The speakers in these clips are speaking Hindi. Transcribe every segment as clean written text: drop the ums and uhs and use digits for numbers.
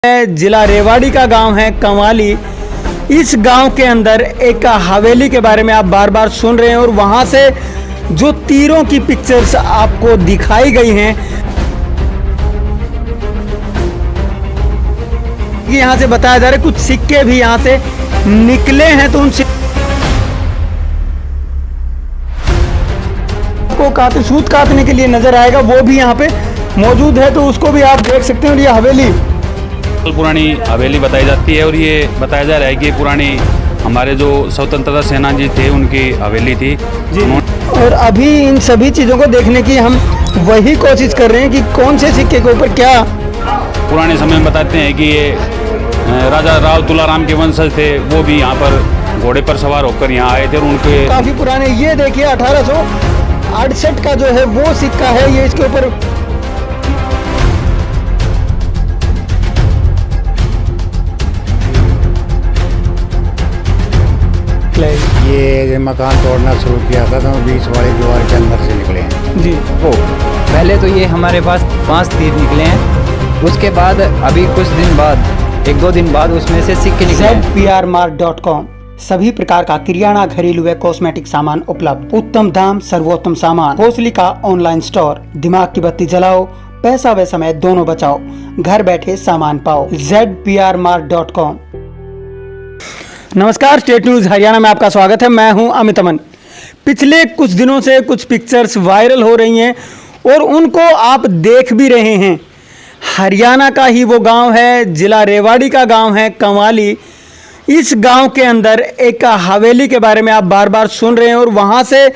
जिला रेवाड़ी का गांव है कंवाली। इस गांव के अंदर एक हवेली के बारे में आप बार बार सुन रहे हैं और वहां से जो तीरों की पिक्चर्स आपको दिखाई गई हैं, यहां से बताया जा रहा है कुछ सिक्के भी यहां से निकले हैं, तो उन को काट सूत काटने के लिए नजर आएगा, वो भी यहाँ पे मौजूद है, तो उसको भी आप देख सकते हैं। और ये हवेली पुरानी हवेली बताई जाती है और ये बताया जा रहा है कि पुरानी हमारे जो स्वतंत्रता सेनानी थे उनकी हवेली थी जी। और अभी इन सभी चीज़ों को देखने की हम वही कोशिश कर रहे हैं कि कौन से सिक्के के ऊपर क्या पुराने समय में बताते हैं कि ये राजा राव तुलाराम के वंशज थे, वो भी यहाँ पर घोड़े पर सवार होकर यहाँ आए थे और उनके काफ़ी पुराने। ये देखिए 1868 का जो है वो सिक्का है, ये इसके ऊपर ये मकान तोड़ना शुरू किया था तो बीच वाली दीवार के अंदर से निकले हैं जी। वो पहले तो ये हमारे पास 5 तीर निकले हैं, उसके बाद अभी कुछ दिन बाद 1-2 दिन बाद उसमें से सिक्के निकले हैं। zprmart.com सभी प्रकार का किराना, घरेलू व कॉस्मेटिक सामान उपलब्ध, उत्तम दाम, सर्वोत्तम सामान। कोसली का ऑनलाइन स्टोर। दिमाग की बत्ती जलाओ, पैसा व समय दोनों बचाओ, घर बैठे सामान पाओ। zprmart.com। नमस्कार, स्टेट न्यूज हरियाणा में आपका स्वागत है। मैं हूं अमित अमन। पिछले कुछ दिनों से कुछ पिक्चर्स वायरल हो रही हैं और उनको आप देख भी रहे हैं। हरियाणा का ही वो गांव है, जिला रेवाड़ी का गांव है कंवाली। इस गांव के अंदर एक हवेली के बारे में आप बार बार सुन रहे हैं और वहां से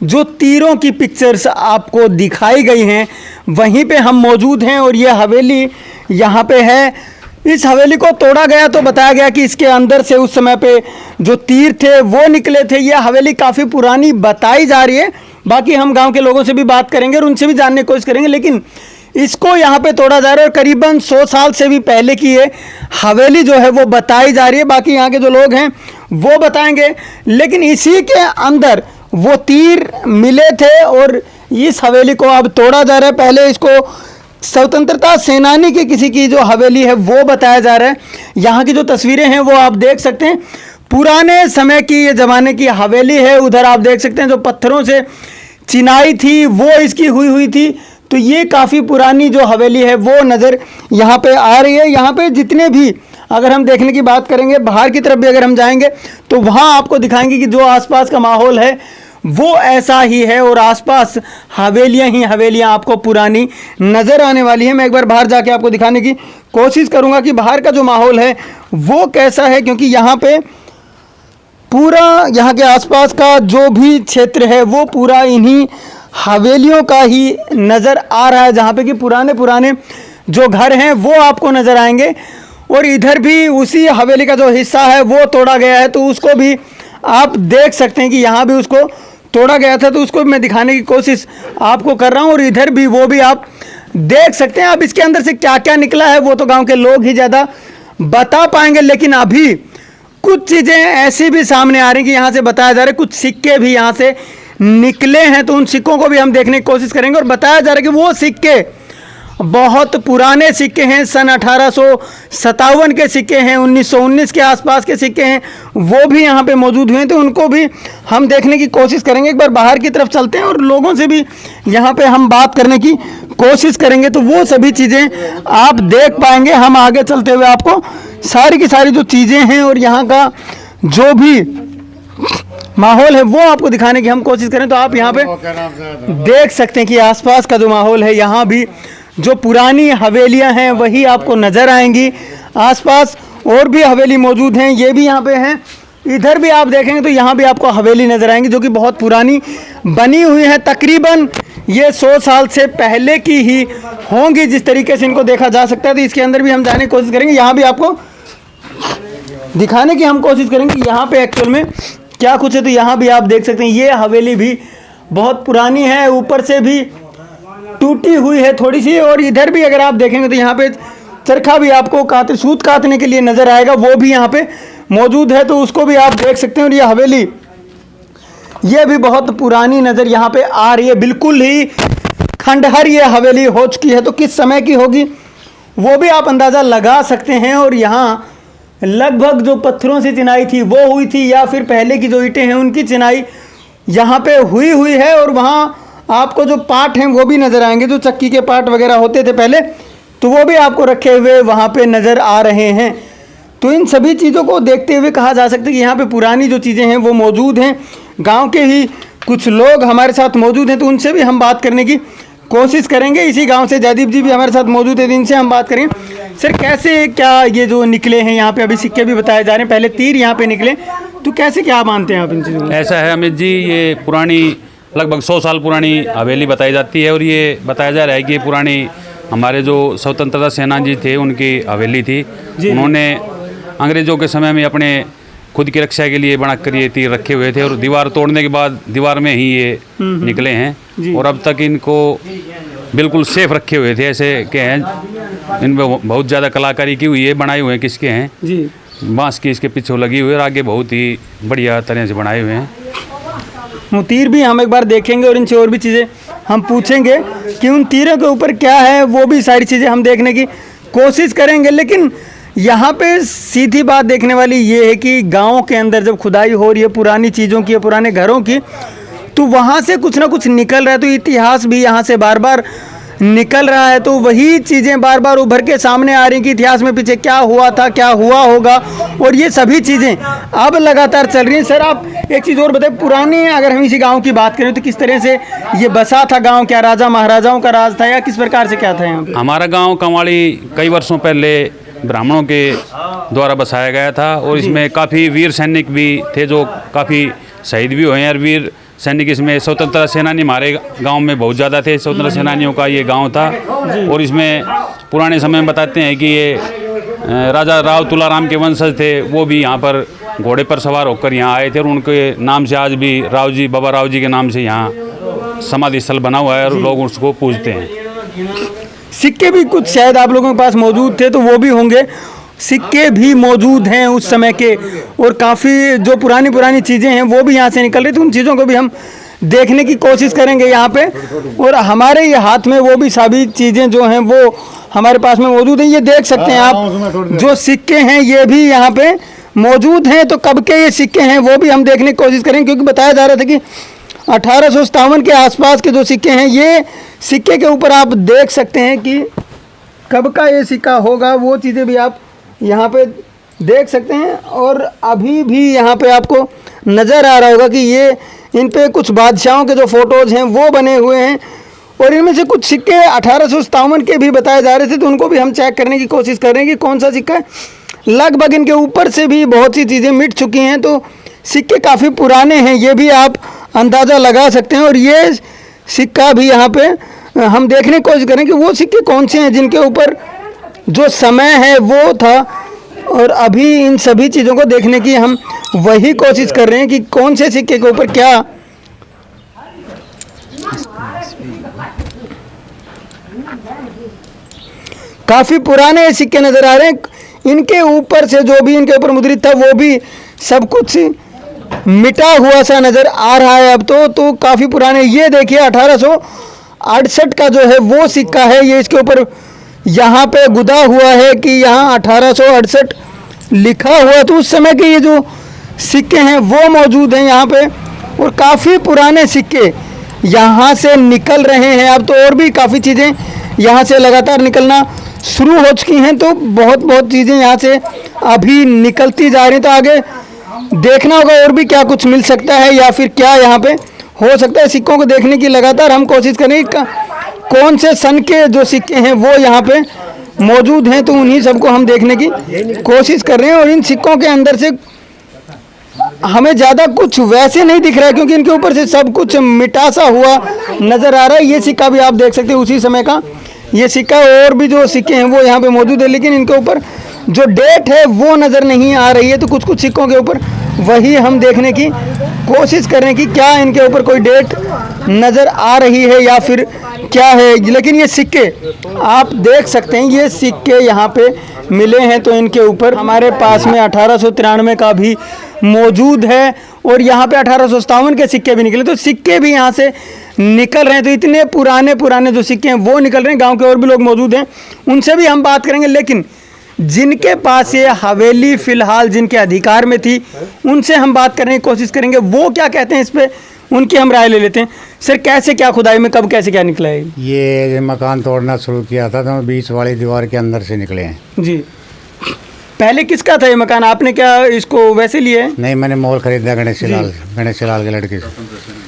जो तीरों की पिक्चर्स आपको दिखाई गई हैं, वहीं पे हम मौजूद हैं। और ये हवेली यहाँ पे है। इस हवेली को तोड़ा गया तो बताया गया कि इसके अंदर से उस समय पे जो तीर थे वो निकले थे। ये हवेली काफ़ी पुरानी बताई जा रही है। बाकी हम गांव के लोगों से भी बात करेंगे और उनसे भी जानने की कोशिश करेंगे, लेकिन इसको यहाँ पे तोड़ा जा रहा है और करीबन 100 साल से भी पहले की ये हवेली जो है वो बताई जा रही है। बाकी यहाँ के जो लोग हैं वो बताएंगे, लेकिन इसी के अंदर वो तीर मिले थे और इस हवेली को अब तोड़ा जा रहा है। पहले इसको स्वतंत्रता सेनानी के किसी की जो हवेली है वो बताया जा रहा है। यहाँ की जो तस्वीरें हैं वो आप देख सकते हैं, पुराने समय की ये ज़माने की हवेली है। उधर आप देख सकते हैं जो पत्थरों से चिनाई थी वो इसकी हुई थी। तो ये काफ़ी पुरानी जो हवेली है वो नज़र यहाँ पे आ रही है। यहाँ पे जितने भी अगर हम देखने की बात करेंगे, बाहर की तरफ भी अगर हम जाएंगे तो वहाँ आपको दिखाएंगे कि जो आसपास का माहौल है वो ऐसा ही है और आसपास हवेलियां ही हवेलियां आपको पुरानी नज़र आने वाली है। मैं एक बार बाहर जाके आपको दिखाने की कोशिश करूंगा कि बाहर का जो माहौल है वो कैसा है, क्योंकि यहाँ पे पूरा यहाँ के आसपास का जो भी क्षेत्र है वो पूरा इन्हीं हवेलियों का ही नज़र आ रहा है, जहाँ पे कि पुराने जो घर हैं वो आपको नज़र आएंगे। और इधर भी उसी हवेली का जो हिस्सा है वो तोड़ा गया है, तो उसको भी आप देख सकते हैं कि यहाँ भी उसको तोड़ा गया था, तो उसको मैं दिखाने की कोशिश आपको कर रहा हूँ। और इधर भी वो भी आप देख सकते हैं। अब इसके अंदर से क्या क्या निकला है वो तो गांव के लोग ही ज़्यादा बता पाएंगे, लेकिन अभी कुछ चीज़ें ऐसी भी सामने आ रही हैं कि यहाँ से बताया जा रहा है कुछ सिक्के भी यहाँ से निकले हैं, तो उन सिक्कों को भी हम देखने की कोशिश करेंगे। और बताया जा रहा है कि वो सिक्के बहुत पुराने सिक्के हैं, सन 1857 के सिक्के हैं, 1919 के आसपास के सिक्के हैं, वो भी यहाँ पे मौजूद हुए हैं, तो उनको भी हम देखने की कोशिश करेंगे। एक बार बाहर की तरफ चलते हैं और लोगों से भी यहाँ पे हम बात करने की कोशिश करेंगे, तो वो सभी चीज़ें आप देख पाएंगे। हम आगे चलते हुए आपको सारी की सारी जो चीज़ें हैं और यहाँ का जो भी माहौल है वो आपको दिखाने की हम कोशिश करें। तो आप यहाँ पे देख सकते हैं कि आसपास का जो माहौल है, यहाँ भी जो पुरानी हवेलियां हैं वही आपको नज़र आएंगी। आसपास और भी हवेली मौजूद हैं, ये भी यहाँ पे हैं। इधर भी आप देखेंगे तो यहाँ भी आपको हवेली नज़र आएंगी जो कि बहुत पुरानी बनी हुई है। तकरीबन ये 100 साल से पहले की ही होंगी, जिस तरीके से इनको देखा जा सकता है। तो इसके अंदर भी हम जाने की कोशिश करेंगे, यहाँ भी आपको दिखाने की हम कोशिश करेंगे कि यहाँ पे एक्चुअल में क्या कुछ है। तो यहाँ भी आप देख सकते हैं ये हवेली भी बहुत पुरानी है, ऊपर से भी टूटी हुई है थोड़ी सी। और इधर भी अगर आप देखेंगे तो यहाँ पे चरखा भी आपको सूत काटने के लिए नज़र आएगा, वो भी यहाँ पे मौजूद है, तो उसको भी आप देख सकते हैं। और ये हवेली ये भी बहुत पुरानी नज़र यहाँ पे आ रही है, बिल्कुल ही खंडहर ये हवेली हो चुकी है। तो किस समय की होगी वो भी आप अंदाज़ा लगा सकते हैं। और यहाँ लगभग जो पत्थरों से चिनाई थी वो हुई थी, या फिर पहले की जो ईंटें हैं उनकी चिनाई यहाँ पे हुई है। और वहाँ आपको जो पार्ट हैं वो भी नज़र आएंगे, जो चक्की के पार्ट वगैरह होते थे पहले, तो वो भी आपको रखे हुए वहाँ पे नज़र आ रहे हैं। तो इन सभी चीज़ों को देखते हुए कहा जा सकता है कि यहाँ पे पुरानी जो चीज़ें हैं वो मौजूद हैं। गांव के ही कुछ लोग हमारे साथ मौजूद हैं, तो उनसे भी हम बात करने की कोशिश करेंगे। इसी गांव से जयदीप जी भी हमारे साथ मौजूद है, इनसे हम बात करेंगे। सर, कैसे क्या ये जो निकले हैं यहाँ पे, अभी सिक्के भी बताए जा रहे हैं, पहले तीर यहाँ पे निकले, तो कैसे क्या मानते हैं आप इन चीज़ों को? ऐसा है अमित जी, ये पुरानी लगभग 100 साल पुरानी हवेली बताई जाती है। और ये बताया जा रहा है कि ये पुरानी हमारे जो स्वतंत्रता सेनानी थे उनकी हवेली थी। उन्होंने अंग्रेज़ों के समय में अपने खुद की रक्षा के लिए बना कर ये तीर रखे हुए थे, और दीवार तोड़ने के बाद दीवार में ही ये निकले हैं। और अब तक इनको बिल्कुल सेफ रखे हुए थे, ऐसे के हैं। इनमें बहुत ज़्यादा कलाकारी की हुई है, बनाए हुए हैं किसके हैं जी, बांस की इसके पीछे लगी हुई है, और आगे बहुत ही बढ़िया तरह से बनाए हुए हैं। वो तीर भी हम एक बार देखेंगे और इनसे और भी चीज़ें हम पूछेंगे कि उन तीरों के ऊपर क्या है, वो भी सारी चीज़ें हम देखने की कोशिश करेंगे। लेकिन यहाँ पे सीधी बात देखने वाली ये है कि गाँव के अंदर जब खुदाई हो रही है पुरानी चीज़ों की, पुराने घरों की, तो वहाँ से कुछ ना कुछ निकल रहा है। तो इतिहास भी यहाँ से बार बार निकल रहा है, तो वही चीज़ें बार बार उभर के सामने आ रही कि इतिहास में पीछे क्या हुआ था, क्या हुआ होगा, और ये सभी चीज़ें अब लगातार चल रही हैं। सर, आप एक चीज़ और बताएं, पुरानी अगर हम इसी गांव की बात करें तो किस तरह से ये बसा था गांव? क्या राजा महाराजाओं का राज था, या किस प्रकार से क्या था यहाँ पे? हमारा गांव कंवाड़ी कई वर्षों पहले ब्राह्मणों के द्वारा बसाया गया था, और इसमें काफ़ी वीर सैनिक भी थे जो काफ़ी शहीद भी हुए हैं। और वीर सैनिक इसमें स्वतंत्रता सेनानी हमारे गांव में बहुत ज़्यादा थे, स्वतंत्रता सेनानियों का ये गांव था। और इसमें पुराने समय में बताते हैं कि ये राजा राव तुलाराम के वंशज थे, वो भी यहाँ पर घोड़े पर सवार होकर यहाँ आए थे, और उनके नाम से आज भी राव जी, बाबा राव जी के नाम से यहाँ समाधि स्थल बना हुआ है, और लोग उसको पूजते हैं। सिक्के भी कुछ शायद आप लोगों के पास मौजूद थे, तो वो भी होंगे। सिक्के भी मौजूद हैं उस समय के, और काफ़ी जो पुरानी चीज़ें हैं वो भी यहाँ से निकल रही थी। उन चीज़ों को भी हम देखने की कोशिश करेंगे यहाँ पे। और हमारे ये हाथ में वो भी सभी चीज़ें जो हैं वो हमारे पास में मौजूद हैं। ये देख सकते हैं आप, जो सिक्के हैं ये भी यहाँ पे मौजूद हैं। तो कब के ये सिक्के हैं वो भी हम देखने की कोशिश करेंगे, क्योंकि बताया जा रहा था कि 1857 के आसपास के जो सिक्के हैं, ये सिक्के के ऊपर आप देख सकते हैं कि कब का ये सिक्का होगा, वो चीज़ें भी आप यहाँ पे देख सकते हैं। और अभी भी यहाँ पे आपको नज़र आ रहा होगा कि ये इन पे कुछ बादशाहों के जो फ़ोटोज़ हैं वो बने हुए हैं, और इनमें से कुछ सिक्के 1857 के भी बताए जा रहे थे, तो उनको भी हम चेक करने की कोशिश कर रहे हैं कि कौन सा सिक्का है। लगभग इनके ऊपर से भी बहुत सी चीज़ें मिट चुकी हैं, तो सिक्के काफ़ी पुराने हैं, ये भी आप अंदाज़ा लगा सकते हैं। और ये सिक्का भी यहाँ पे हम देखने की कोशिश करें कि वो सिक्के कौन से हैं जिनके ऊपर जो समय है वो था। और अभी इन सभी चीज़ों को देखने की हम वही कोशिश कर रहे हैं कि कौन से सिक्के के ऊपर क्या। काफ़ी पुराने सिक्के नज़र आ रहे हैं। इनके ऊपर से जो भी इनके ऊपर मुद्रित था वो भी सब कुछ मिटा हुआ सा नज़र आ रहा है अब तो काफ़ी पुराने। ये देखिए 1868 का जो है वो सिक्का है, ये इसके ऊपर यहाँ पे गुदा हुआ है कि यहाँ 1868 लिखा हुआ है। तो उस समय के ये जो सिक्के हैं वो मौजूद हैं यहाँ पे, और काफ़ी पुराने सिक्के यहाँ से निकल रहे हैं अब तो, और भी काफ़ी चीज़ें यहाँ से लगातार निकलना शुरू हो चुकी हैं। तो बहुत चीज़ें यहाँ से अभी निकलती जा रही हैं। तो आगे देखना होगा और भी क्या कुछ मिल सकता है या फिर क्या यहाँ पे हो सकता है। सिक्कों को देखने की लगातार हम कोशिश करेंगे कौन से सन के जो सिक्के हैं वो यहाँ पे मौजूद हैं, तो उन्हीं सबको हम देखने की कोशिश कर रहे हैं। और इन सिक्कों के अंदर से हमें ज़्यादा कुछ वैसे नहीं दिख रहा है, क्योंकि इनके ऊपर से सब कुछ मिटासा हुआ नज़र आ रहा है। ये सिक्का भी आप देख सकते हैं उसी समय का ये सिक्का, और भी जो सिक्के हैं वो यहाँ पे मौजूद है, लेकिन इनके ऊपर जो डेट है वो नज़र नहीं आ रही है। तो कुछ सिक्कों के ऊपर वही हम देखने की कोशिश कर रहे हैं कि क्या इनके ऊपर कोई डेट नज़र आ रही है या फिर क्या है। लेकिन ये सिक्के आप देख सकते हैं, ये सिक्के यहाँ पे मिले हैं तो इनके ऊपर हमारे पास में 1893 का भी मौजूद है और यहाँ पे 1857 के सिक्के भी निकले, तो सिक्के भी यहाँ से निकल रहे हैं। तो इतने पुराने पुराने जो सिक्के हैं वो निकल रहे हैं। गांव के और भी लोग मौजूद हैं, उनसे भी हम बात करेंगे, लेकिन जिनके पास ये हवेली फिलहाल जिनके अधिकार में थी उनसे हम बात करने की कोशिश करेंगे, वो क्या कहते हैं इस पे, उनकी हम राय ले लेते हैं। सर कैसे क्या खुदाई में कब कैसे क्या निकला है? ये मकान तोड़ना शुरू किया था तो बीच वाली दीवार के अंदर से निकले हैं। जी, पहले किसका था ये मकान? आपने क्या इसको वैसे लिया है? नहीं, मैंने मोल खरीदा गणेश लाल के लड़के से,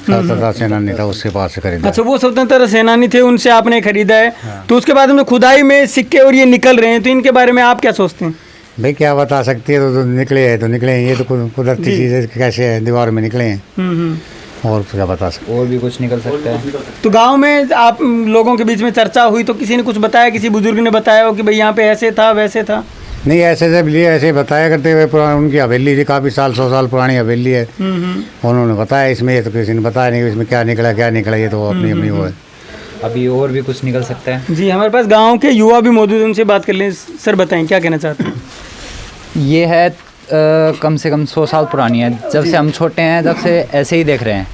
स्वतंत्रता सेनानी था, उसके पास से खरीदा। अच्छा, वो स्वतंत्रता सेनानी थे, उनसे आपने खरीदा है। तो उसके बाद में खुदाई में सिक्के और ये निकल रहे हैं, तो इनके बारे में आप क्या सोचते हैं? भाई क्या बता सकती है, तो निकले हैं तो निकले हैं, ये तो कुदरती चीज़ है, कैसे है दीवार में निकले हैं और क्या बता सकते। और भी कुछ निकल सकता है। तो गांव में आप लोगों के बीच में चर्चा हुई तो किसी ने कुछ बताया, किसी बुजुर्ग ने बताया हो कि भाई यहाँ पे ऐसे था वैसे था? नहीं, ऐसे जब लिए ऐसे बताया करते हुए, पुरानी उनकी हवेली थी, काफ़ी 100 साल पुरानी हवेली है, उन्होंने बताया इसमें, ये तो किसी ने बताया नहीं इसमें क्या निकला ये तो अपनी अपनी वो है। अभी और भी कुछ निकल सकता है। जी, हमारे पास गांव के युवा भी मौजूद हैं, उनसे बात कर लें। सर बताएं क्या कहना चाहते हैं? ये है कम से कम 100 साल पुरानी है। जब से हम छोटे हैं तब से ऐसे ही देख रहे हैं।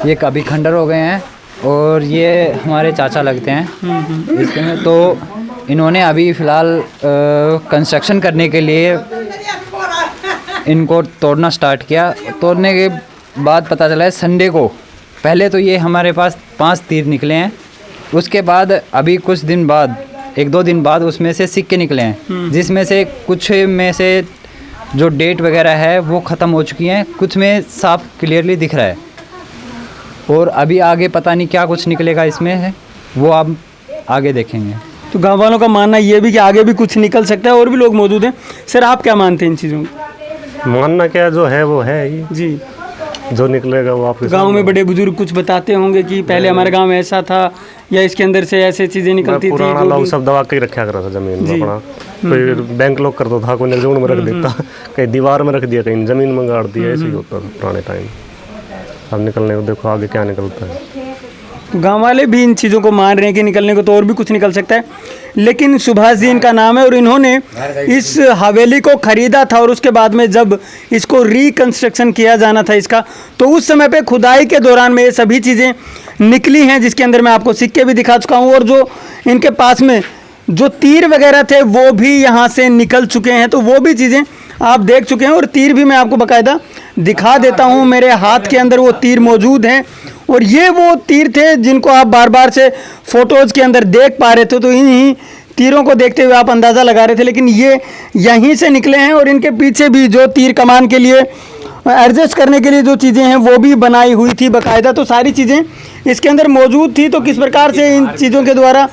ये कभी खंडर हो गए हैं और ये हमारे चाचा लगते हैं इसमें। तो इन्होंने अभी फ़िलहाल कंस्ट्रक्शन करने के लिए इनको तोड़ना स्टार्ट किया। तोड़ने के बाद पता चला है संडे को, पहले तो ये हमारे पास 5 तीर निकले हैं, उसके बाद अभी कुछ दिन बाद 1-2 दिन बाद उसमें से सिक्के निकले हैं, जिसमें से कुछ में से जो डेट वगैरह है वो ख़त्म हो चुकी हैं, कुछ में साफ क्लियरली दिख रहा है। और अभी आगे पता नहीं क्या कुछ निकलेगा इसमें है, वो आप आगे देखेंगे। तो गाँव वालों का मानना ये भी कि आगे भी कुछ निकल सकता है, और भी लोग मौजूद हैं। सर आप क्या मानते हैं इन चीज़ों को? मानना क्या, जो है वो है ही जी, जो निकलेगा वो आपके गांव में बड़े बुजुर्ग कुछ बताते होंगे कि पहले हमारे गांव में ऐसा था या इसके अंदर से ऐसे चीजें निकलती थी। पुराना लोग सब दबा के रखा करा था जमीन में अपना, कोई बैंक लॉक कर दो था, कोई नजून में रख देता, कहीं दीवार में रख दिया, कहीं जमीन में गाड़ दिया, ऐसे ही होता था पुराने टाइम। अब निकलने को देखो आगे क्या निकलता है। गांव वाले भी इन चीज़ों को मान रहे हैं कि निकलने को तो और भी कुछ निकल सकता है, लेकिन सुभाष जी इनका नाम है और इन्होंने इस हवेली को ख़रीदा था और उसके बाद में जब इसको रिकंस्ट्रक्शन किया जाना था इसका, तो उस समय पे खुदाई के दौरान में ये सभी चीज़ें निकली हैं, जिसके अंदर मैं आपको सिक्के भी दिखा चुका हूँ और जो इनके पास में जो तीर वगैरह थे वो भी यहाँ से निकल चुके हैं। तो वो भी चीज़ें आप देख चुके हैं और तीर भी मैं आपको बाकायदा दिखा देता हूँ। मेरे हाथ के अंदर वो तीर मौजूद हैं और ये वो तीर थे जिनको आप बार बार से फ़ोटोज़ के अंदर देख पा रहे थे। तो इन्हीं तीरों को देखते हुए आप अंदाज़ा लगा रहे थे, लेकिन ये यहीं से निकले हैं और इनके पीछे भी जो तीर कमान के लिए एडजस्ट करने के लिए जो चीज़ें हैं वो भी बनाई हुई थी बाकायदा। तो सारी चीज़ें इसके अंदर मौजूद थी। तो किस प्रकार से इन चीज़ों के द्वारा,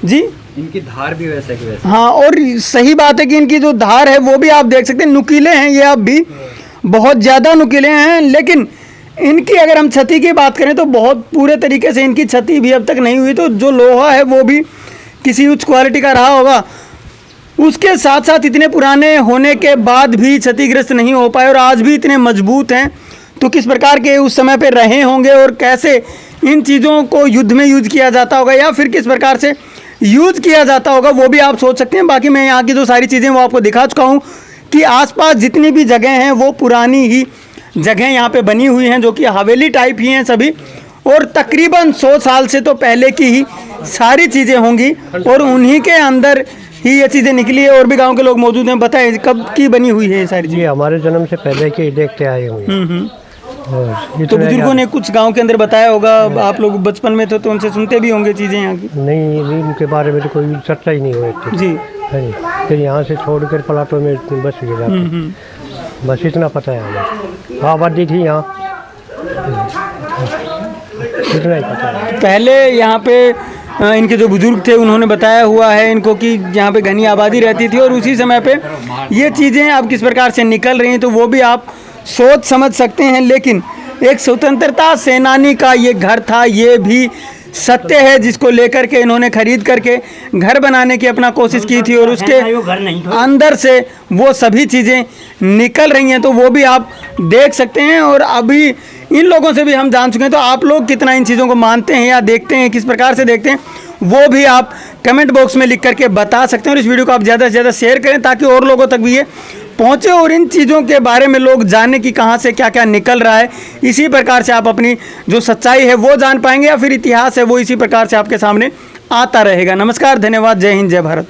जी इनकी धार भी वैसे की वैसे। हाँ, और सही बात है कि इनकी जो धार है वो भी आप देख सकते हैं, नुकीले हैं ये, अब भी बहुत ज़्यादा नुकीले हैं। लेकिन इनकी अगर हम क्षति की बात करें तो बहुत पूरे तरीके से इनकी क्षति भी अब तक नहीं हुई। तो जो लोहा है वो भी किसी उच्च क्वालिटी का रहा होगा, उसके साथ साथ इतने पुराने होने के बाद भी क्षतिग्रस्त नहीं हो पाए और आज भी इतने मजबूत हैं। तो किस प्रकार के उस समय पे रहे होंगे और कैसे इन चीज़ों को युद्ध में यूज किया जाता होगा या फिर किस प्रकार से यूज किया जाता होगा, वो भी आप सोच सकते हैं। बाकी मैं यहाँ की जो सारी चीज़ें वो आपको दिखा चुका हूँ कि आसपास जितनी भी जगह हैं वो पुरानी ही जगह यहाँ पे बनी हुई हैं, जो कि हवेली टाइप ही हैं सभी, और तकरीबन 100 साल से तो पहले की ही सारी चीज़ें होंगी और उन्हीं के अंदर ही ये चीज़ें निकली है। और भी गांव के लोग मौजूद हैं, बताएं कब की बनी हुई है ये सारी चीज़ें? ये हमारे जन्म से पहले के देखते आए हुए। तो बुजुर्गों ने कुछ गांव के अंदर बताया होगा, आप लोग बचपन में थे तो उनसे सुनते भी होंगे चीज़ें यहाँ की? नहीं, उनके बारे में तो कोई चर्चा ही नहीं हुई थी जी। हाँ जी, फिर यहाँ से छोड़कर प्लाटों में बस गिरा, बस इतना पता है हमें। आबादी थी यहाँ, इतना ही पता है। पहले यहाँ पे इनके जो बुजुर्ग थे उन्होंने बताया हुआ है इनको कि यहाँ पे घनी आबादी रहती थी और उसी समय पे ये चीज़ें अब किस प्रकार से निकल रही हैं तो वो भी आप सोच समझ सकते हैं। लेकिन एक स्वतंत्रता सेनानी का ये घर था, ये भी सत्य है, जिसको लेकर के इन्होंने खरीद करके घर बनाने की अपना कोशिश की थी और उसके अंदर से वो सभी चीज़ें निकल रही हैं। तो वो भी आप देख सकते हैं और अभी इन लोगों से भी हम जान चुके हैं। तो आप लोग कितना इन चीज़ों को मानते हैं या देखते हैं, किस प्रकार से देखते हैं, वो भी आप कमेंट बॉक्स में लिख करके बता सकते हैं और इस वीडियो को आप ज़्यादा से ज़्यादा शेयर करें ताकि और लोगों तक भी ये पहुँचे और इन चीज़ों के बारे में लोग जाने कि कहाँ से क्या क्या निकल रहा है। इसी प्रकार से आप अपनी जो सच्चाई है वो जान पाएंगे या फिर इतिहास है वो इसी प्रकार से आपके सामने आता रहेगा। नमस्कार, धन्यवाद, जय हिंद, जय भारत।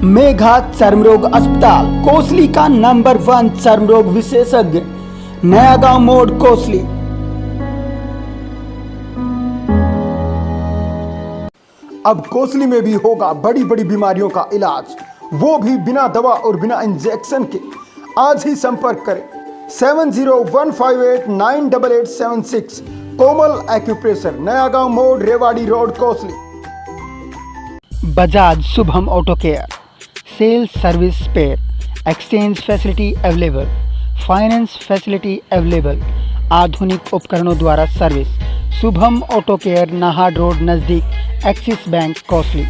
मेघा चर्मरोग अस्पताल, कोसली का नंबर 1 चर्मरोग विशेषज्ञ, नया गांव मोड़, कोसली। अब कोसली में भी होगा बड़ी बड़ी बीमारियों का इलाज, वो भी बिना दवा और बिना इंजेक्शन के। आज ही संपर्क करें 7015898876, कोमल एक्यूप्रेशर, नया गांव मोड़, Rewari road, Kosli. Bajaj Shubham auto care, sales service spare, exchange facility available, finance facility available, आधुनिक उपकरणों द्वारा service. Shubham auto care, Nahar road नज़दीक, एक्सिस बैंक, कोसली।